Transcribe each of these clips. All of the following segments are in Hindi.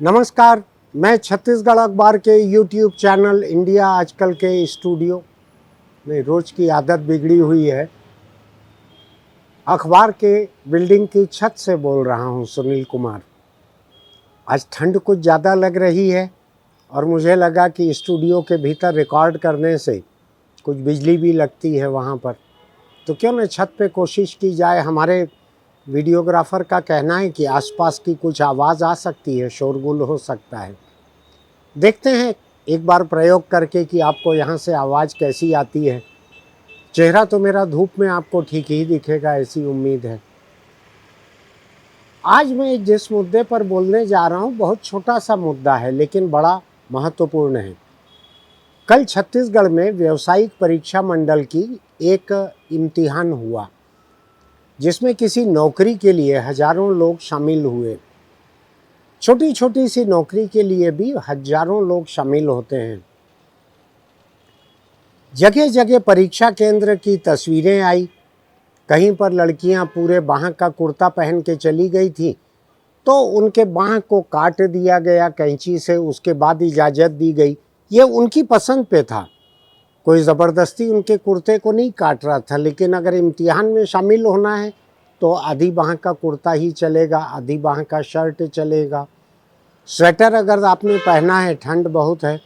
नमस्कार। मैं छत्तीसगढ़ अखबार के यूट्यूब चैनल इंडिया आजकल के स्टूडियो में रोज की आदत बिगड़ी हुई है, अखबार के बिल्डिंग की छत से बोल रहा हूं, सुनील कुमार। आज ठंड कुछ ज़्यादा लग रही है और मुझे लगा कि स्टूडियो के भीतर रिकॉर्ड करने से कुछ बिजली भी लगती है वहां पर, तो क्यों न छत पे कोशिश की जाए। हमारे वीडियोग्राफर का कहना है कि आसपास की कुछ आवाज़ आ सकती है, शोरगुल हो सकता है। देखते हैं एक बार प्रयोग करके कि आपको यहाँ से आवाज़ कैसी आती है। चेहरा तो मेरा धूप में आपको ठीक ही दिखेगा, ऐसी उम्मीद है। आज मैं जिस मुद्दे पर बोलने जा रहा हूँ बहुत छोटा सा मुद्दा है, लेकिन बड़ा महत्वपूर्ण है। कल छत्तीसगढ़ में व्यावसायिक परीक्षा मंडल की एक इम्तिहान हुआ, जिसमें किसी नौकरी के लिए हजारों लोग शामिल हुए। छोटी छोटी सी नौकरी के लिए भी हजारों लोग शामिल होते हैं। जगह जगह परीक्षा केंद्र की तस्वीरें आई। कहीं पर लड़कियां पूरे बाह का कुर्ता पहन के चली गई थी, तो उनके बाह को काट दिया गया कैंची से, उसके बाद इजाज़त दी गई। ये उनकी पसंद पे था, कोई ज़बरदस्ती उनके कुर्ते को नहीं काट रहा था। लेकिन अगर इम्तिहान में शामिल होना है तो आधी बाह का कुर्ता ही चलेगा, आधी बाह का शर्ट चलेगा। स्वेटर अगर आपने पहना है, ठंड बहुत है,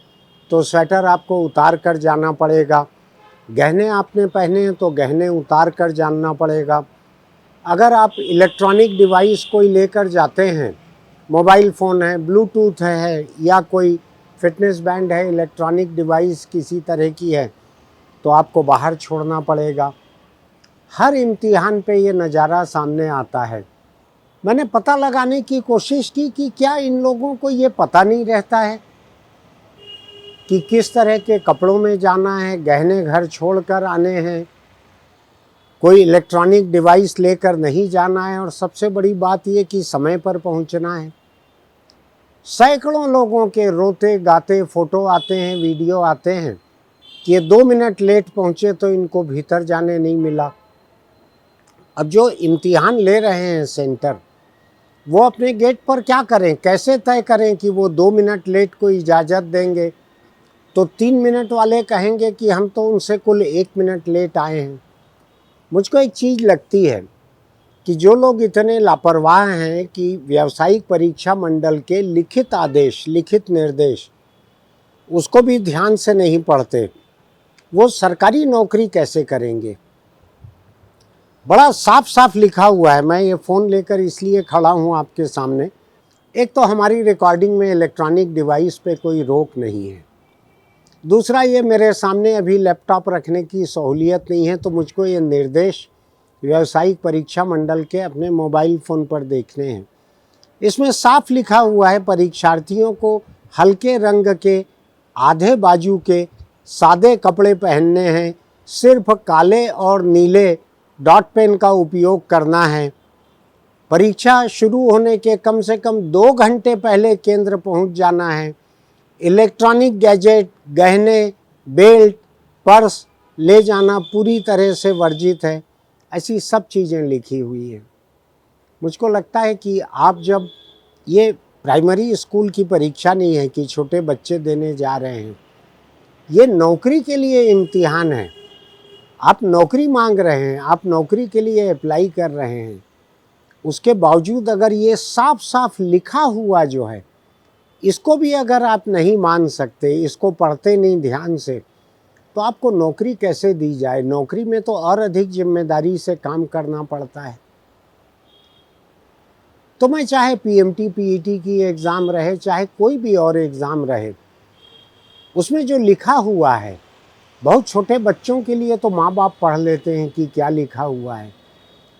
तो स्वेटर आपको उतार कर जाना पड़ेगा। गहने आपने पहने हैं तो गहने उतार कर जाना पड़ेगा। अगर आप इलेक्ट्रॉनिक डिवाइस कोई लेकर जाते हैं, मोबाइल फ़ोन है, ब्लूटूथ है या कोई फिटनेस बैंड है, इलेक्ट्रॉनिक डिवाइस किसी तरह की है, तो आपको बाहर छोड़ना पड़ेगा। हर इम्तिहान पे ये नज़ारा सामने आता है। मैंने पता लगाने की कोशिश की कि क्या इन लोगों को ये पता नहीं रहता है कि किस तरह के कपड़ों में जाना है, गहने घर छोड़कर आने हैं, कोई इलेक्ट्रॉनिक डिवाइस लेकर नहीं जाना है, और सबसे बड़ी बात ये कि समय पर पहुंचना है। सैकड़ों लोगों के रोते गाते फ़ोटो आते हैं, वीडियो आते हैं कि ये 2 मिनट लेट पहुंचे तो इनको भीतर जाने नहीं मिला। अब जो इम्तिहान ले रहे हैं सेंटर, वो अपने गेट पर क्या करें, कैसे तय करें कि वो 2 मिनट लेट को इजाज़त देंगे, तो 3 मिनट वाले कहेंगे कि हम तो उनसे कुल 1 मिनट लेट आए हैं। मुझको एक चीज़ लगती है कि जो लोग इतने लापरवाह हैं कि व्यावसायिक परीक्षा मंडल के लिखित आदेश, लिखित निर्देश, उसको भी ध्यान से नहीं पढ़ते, वो सरकारी नौकरी कैसे करेंगे। बड़ा साफ साफ लिखा हुआ है। मैं ये फ़ोन लेकर इसलिए खड़ा हूँ आपके सामने। एक तो हमारी रिकॉर्डिंग में इलेक्ट्रॉनिक डिवाइस पे कोई रोक नहीं है। दूसरा, ये मेरे सामने अभी लैपटॉप रखने की सहूलियत नहीं है, तो मुझको ये निर्देश व्यावसायिक परीक्षा मंडल के अपने मोबाइल फ़ोन पर देखने हैं। इसमें साफ लिखा हुआ है, परीक्षार्थियों को हल्के रंग के, आधे बाजू के, सादे कपड़े पहनने हैं, सिर्फ काले और नीले डॉट पेन का उपयोग करना है। परीक्षा शुरू होने के कम से कम 2 घंटे पहले केंद्र पहुंच जाना है। इलेक्ट्रॉनिक गैजेट, गहने, बेल्ट, पर्स ले जाना पूरी तरह से वर्जित है। ऐसी सब चीज़ें लिखी हुई हैं। मुझको लगता है कि आप जब, ये प्राइमरी स्कूल की परीक्षा नहीं है कि छोटे बच्चे देने जा रहे हैं, ये नौकरी के लिए इम्तिहान है। आप नौकरी मांग रहे हैं, आप नौकरी के लिए अप्लाई कर रहे हैं, उसके बावजूद अगर ये साफ साफ लिखा हुआ जो है, इसको भी अगर आप नहीं मान सकते, इसको पढ़ते नहीं ध्यान से, तो आपको नौकरी कैसे दी जाए। नौकरी में तो और अधिक जिम्मेदारी से काम करना पड़ता है। तो मैं चाहे पीएमटी पीईटी की एग्ज़ाम रहे, चाहे कोई भी और एग्ज़ाम रहे, उसमें जो लिखा हुआ है, बहुत छोटे बच्चों के लिए तो माँ बाप पढ़ लेते हैं कि क्या लिखा हुआ है।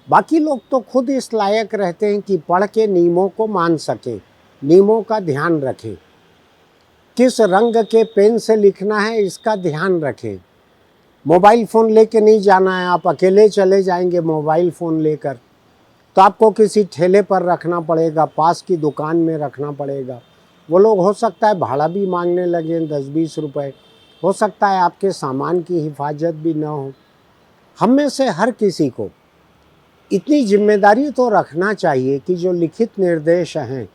बाकी लोग तो खुद इस लायक रहते हैं कि पढ़ के नियमों को मान सकें, नियमों का ध्यान रखें, किस रंग के पेन से लिखना है इसका ध्यान रखें। मोबाइल फ़ोन लेके नहीं जाना है। आप अकेले चले जाएंगे मोबाइल फ़ोन लेकर, तो आपको किसी ठेले पर रखना पड़ेगा, पास की दुकान में रखना पड़ेगा। वो लोग हो सकता है भाड़ा भी मांगने लगें, 10-20 रुपए। हो सकता है आपके सामान की हिफाजत भी ना हो। हम में से हर किसी को इतनी जिम्मेदारी तो रखना चाहिए कि जो लिखित निर्देश हैं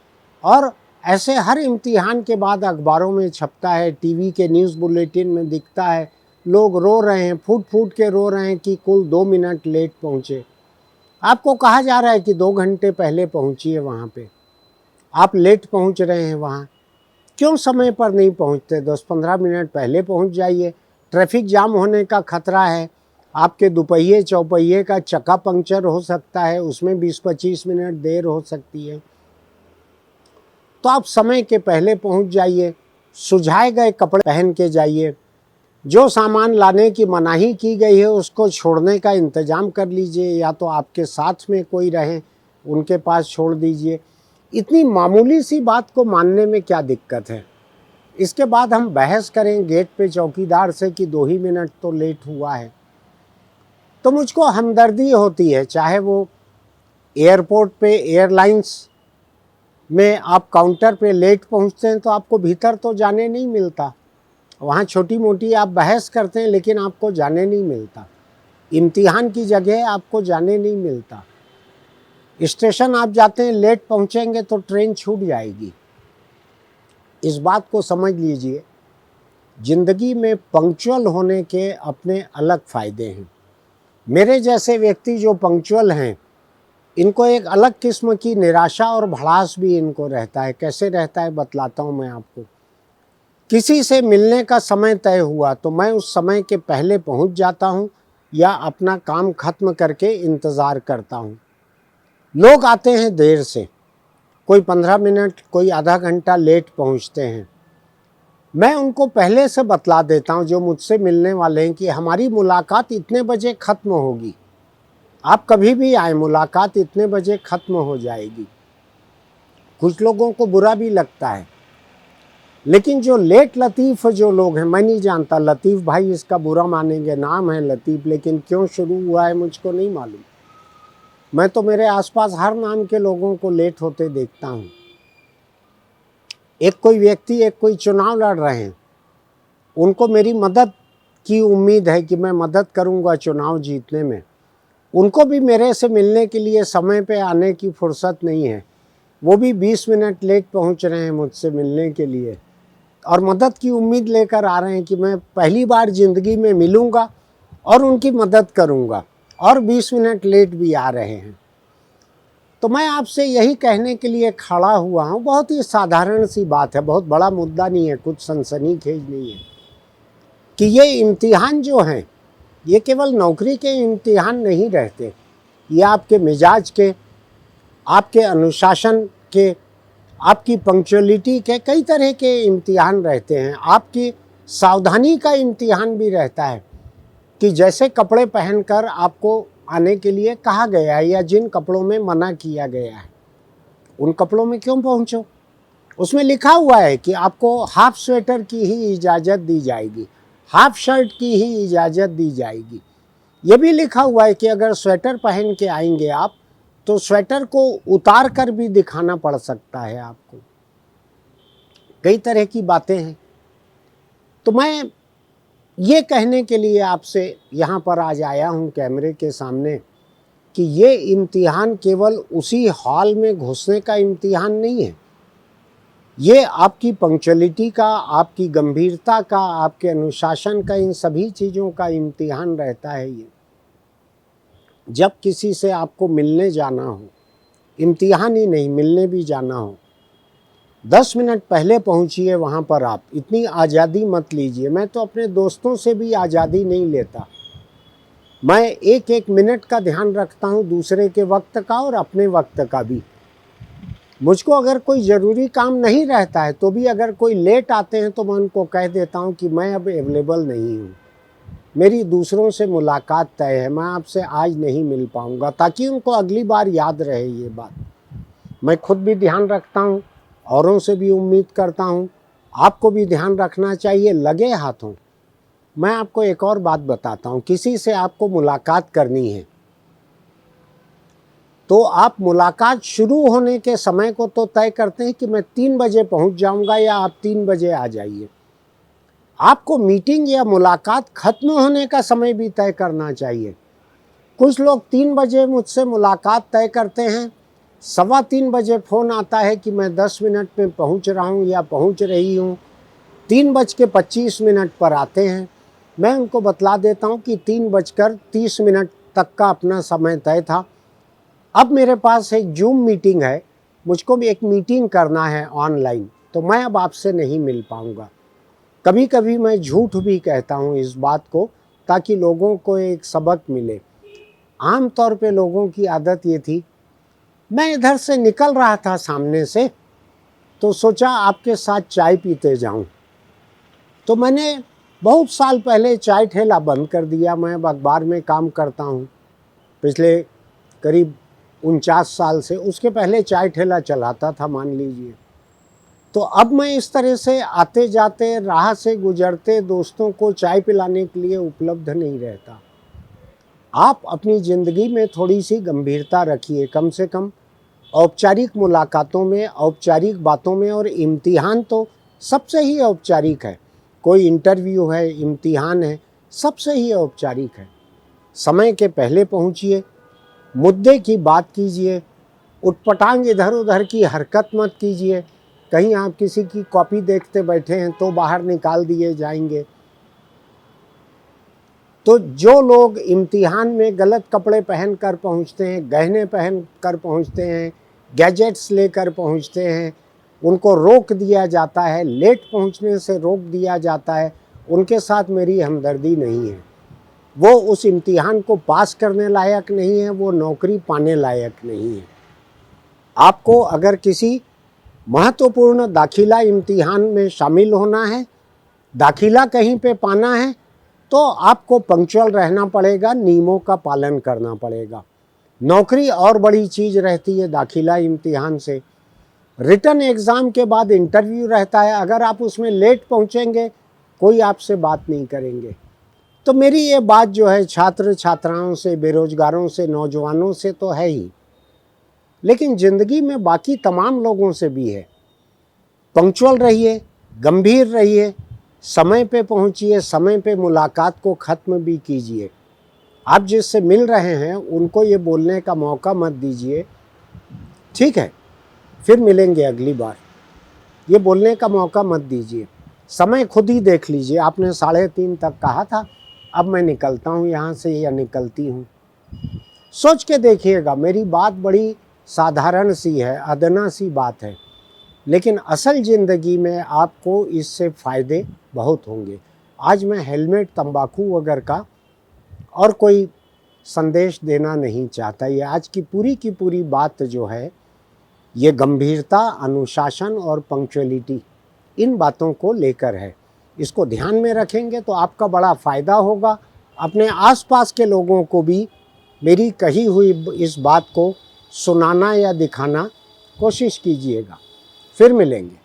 और ऐसे हर इम्तिहान के बाद अखबारों में छपता है, टीवी के न्यूज़ बुलेटिन में दिखता है, लोग रो रहे हैं, फूट फूट के रो रहे हैं कि कुल 2 मिनट लेट पहुँचे। आपको कहा जा रहा है कि 2 घंटे पहले पहुँचिए वहाँ पे, आप लेट पहुँच रहे हैं वहाँ। क्यों समय पर नहीं पहुँचते? 10-15 मिनट पहले पहुँच जाइए। ट्रैफिक जाम होने का खतरा है, आपके दुपहिए चौपहिए का चक्का पंक्चर हो सकता है, उसमें 20-25 मिनट देर हो सकती है। तो आप समय के पहले पहुँच जाइए, सुझाए गए कपड़े पहन के जाइए, जो सामान लाने की मनाही की गई है उसको छोड़ने का इंतज़ाम कर लीजिए, या तो आपके साथ में कोई रहे उनके पास छोड़ दीजिए। इतनी मामूली सी बात को मानने में क्या दिक्कत है? इसके बाद हम बहस करें गेट पे चौकीदार से कि 2 ही मिनट तो लेट हुआ है, तो मुझको हमदर्दी होती है। चाहे वो एयरपोर्ट पे, एयरलाइंस में आप काउंटर पे लेट पहुंचते हैं तो आपको भीतर तो जाने नहीं मिलता, वहाँ छोटी मोटी आप बहस करते हैं लेकिन आपको जाने नहीं मिलता। इम्तिहान की जगह आपको जाने नहीं मिलता। स्टेशन आप जाते हैं, लेट पहुँचेंगे तो ट्रेन छूट जाएगी। इस बात को समझ लीजिए, जिंदगी में पंक्चुअल होने के अपने अलग फ़ायदे हैं। मेरे जैसे व्यक्ति जो पंक्चुअल हैं, इनको एक अलग किस्म की निराशा और भड़ास भी इनको रहता है। कैसे रहता है बतलाता हूँ मैं आपको। किसी से मिलने का समय तय हुआ तो मैं उस समय के पहले पहुँच जाता हूँ या अपना काम खत्म करके इंतज़ार करता हूँ। लोग आते हैं देर से, कोई 15 मिनट, कोई आधा घंटा लेट पहुँचते हैं। मैं उनको पहले से बतला देता हूँ जो मुझसे मिलने वाले हैं कि हमारी मुलाकात इतने बजे ख़त्म होगी, आप कभी भी आए, मुलाकात इतने बजे ख़त्म हो जाएगी। कुछ लोगों को बुरा भी लगता है, लेकिन जो लेट लतीफ़ जो लोग हैं, मैं नहीं जानता, लतीफ़ भाई इसका बुरा मानेंगे, नाम है लतीफ़, लेकिन क्यों शुरू हुआ है मुझको नहीं मालूम। मैं तो मेरे आसपास हर नाम के लोगों को लेट होते देखता हूँ। एक कोई व्यक्ति, एक कोई चुनाव लड़ रहे हैं, उनको मेरी मदद की उम्मीद है कि मैं मदद करूंगा चुनाव जीतने में। उनको भी मेरे से मिलने के लिए समय पे आने की फुर्सत नहीं है, वो भी 20 मिनट लेट पहुंच रहे हैं मुझसे मिलने के लिए और मदद की उम्मीद लेकर आ रहे हैं कि मैं पहली बार ज़िंदगी में मिलूंगा और उनकी मदद करूंगा, और 20 मिनट लेट भी आ रहे हैं। तो मैं आपसे यही कहने के लिए खड़ा हुआ हूँ, बहुत ही साधारण सी बात है, बहुत बड़ा मुद्दा नहीं है, कुछ सनसनीखेज नहीं है, कि ये इम्तिहान जो हैं ये केवल नौकरी के इम्तिहान नहीं रहते, ये आपके मिजाज के, आपके अनुशासन के, आपकी पंक्चुअलिटी के कई तरह के इम्तिहान रहते हैं। आपकी सावधानी का इम्तिहान भी रहता है कि जैसे कपड़े पहनकर आपको आने के लिए कहा गया है या जिन कपड़ों में मना किया गया है उन कपड़ों में क्यों पहुंचो। उसमें लिखा हुआ है कि आपको हाफ स्वेटर की ही इजाज़त दी जाएगी, हाफ शर्ट की ही इजाज़त दी जाएगी। ये भी लिखा हुआ है कि अगर स्वेटर पहन के आएंगे आप तो स्वेटर को उतार कर भी दिखाना पड़ सकता है आपको। कई तरह की बातें हैं। तो मैं ये कहने के लिए आपसे यहाँ पर आज आया हूँ कैमरे के सामने कि ये इम्तिहान केवल उसी हॉल में घुसने का इम्तिहान नहीं है, ये आपकी पंक्चुअलिटी का, आपकी गंभीरता का, आपके अनुशासन का, इन सभी चीज़ों का इम्तिहान रहता है। ये जब किसी से आपको मिलने जाना हो, इम्तिहान ही नहीं, मिलने भी जाना हो, 10 मिनट पहले पहुंचिए वहाँ पर। आप इतनी आज़ादी मत लीजिए। मैं तो अपने दोस्तों से भी आज़ादी नहीं लेता, मैं एक एक मिनट का ध्यान रखता हूँ, दूसरे के वक्त का और अपने वक्त का भी। मुझको अगर कोई ज़रूरी काम नहीं रहता है तो भी अगर कोई लेट आते हैं तो मैं उनको कह देता हूँ कि मैं अब अवेलेबल नहीं हूँ, मेरी दूसरों से मुलाकात तय है, मैं आपसे आज नहीं मिल पाऊँगा, ताकि उनको अगली बार याद रहे ये बात। मैं खुद भी ध्यान रखता हूँ, औरों से भी उम्मीद करता हूँ, आपको भी ध्यान रखना चाहिए लगे हाथों। मैं आपको एक और बात बताता हूँ, किसी से आपको मुलाकात करनी है तो आप मुलाकात शुरू होने के समय को तो तय करते हैं कि मैं 3 बजे पहुँच जाऊँगा या आप 3 बजे आ जाइए। आपको मीटिंग या मुलाकात खत्म होने का समय भी तय करना चाहिए। कुछ लोग 3 बजे मुझसे मुलाकात तय करते हैं, 3:15 बजे फ़ोन आता है कि मैं 10 मिनट में पहुंच रहा हूं या पहुंच रही हूं। 3:25 पर आते हैं। मैं उनको बतला देता हूं कि 3:30 तक का अपना समय तय था। अब मेरे पास एक जूम मीटिंग है, मुझको भी एक मीटिंग करना है ऑनलाइन, तो मैं अब आपसे नहीं मिल पाऊंगा। कभी कभी मैं झूठ भी कहता हूं इस बात को, ताकि लोगों को एक सबक मिले। आम तौर पे लोगों की आदत ये थी, मैं इधर से निकल रहा था सामने से, तो सोचा आपके साथ चाय पीते जाऊं। तो मैंने बहुत साल पहले चाय ठेला बंद कर दिया। मैं अब अखबार में काम करता हूं पिछले करीब 49 साल से। उसके पहले चाय ठेला चलाता था मान लीजिए। तो अब मैं इस तरह से आते जाते राह से गुजरते दोस्तों को चाय पिलाने के लिए उपलब्ध नहीं रहता। आप अपनी ज़िंदगी में थोड़ी सी गंभीरता रखिए, कम से कम औपचारिक मुलाकातों में, औपचारिक बातों में। और इम्तिहान तो सबसे ही औपचारिक है। कोई इंटरव्यू है, इम्तिहान है, सबसे ही औपचारिक है। समय के पहले पहुंचिए, मुद्दे की बात कीजिए, उटपटांग इधर उधर की हरकत मत कीजिए। कहीं आप किसी की कॉपी देखते बैठे हैं तो बाहर निकाल दिए जाएंगे। तो जो लोग इम्तिहान में गलत कपड़े पहन कर पहुँचते हैं, गहने पहन कर पहुँचते हैं, गैजेट्स लेकर पहुँचते हैं, उनको रोक दिया जाता है, लेट पहुँचने से रोक दिया जाता है, उनके साथ मेरी हमदर्दी नहीं है। वो उस इम्तिहान को पास करने लायक नहीं है, वो नौकरी पाने लायक नहीं है। आपको अगर किसी महत्वपूर्ण दाखिला इम्तिहान में शामिल होना है, दाखिला कहीं पे पाना है, तो आपको पंक्चुअल रहना पड़ेगा, नियमों का पालन करना पड़ेगा। नौकरी और बड़ी चीज़ रहती है दाखिला इम्तिहान से। रिटन एग्ज़ाम के बाद इंटरव्यू रहता है, अगर आप उसमें लेट पहुंचेंगे कोई आपसे बात नहीं करेंगे। तो मेरी ये बात जो है छात्र छात्राओं से, बेरोजगारों से, नौजवानों से तो है ही, लेकिन ज़िंदगी में बाकी तमाम लोगों से भी है। पंक्चुअल रहिए, गंभीर रहिए, समय पे पहुंचिए, समय पे मुलाकात को ख़त्म भी कीजिए। आप जिससे मिल रहे हैं उनको ये बोलने का मौका मत दीजिए, ठीक है फिर मिलेंगे अगली बार, ये बोलने का मौका मत दीजिए। समय खुद ही देख लीजिए। आपने 3:30 तक कहा था, अब मैं निकलता हूँ यहाँ से या निकलती हूँ। सोच के देखिएगा। मेरी बात बड़ी साधारण सी है, अदना सी बात है, लेकिन असल ज़िंदगी में आपको इससे फ़ायदे बहुत होंगे। आज मैं हेलमेट, तंबाकू वगैरह का और कोई संदेश देना नहीं चाहता। ये आज की पूरी बात जो है, ये गंभीरता, अनुशासन और पंक्चुअलिटी, इन बातों को लेकर है। इसको ध्यान में रखेंगे तो आपका बड़ा फ़ायदा होगा। अपने आसपास के लोगों को भी मेरी कही हुई इस बात को सुनाना या दिखाना कोशिश कीजिएगा। फिर मिलेंगे।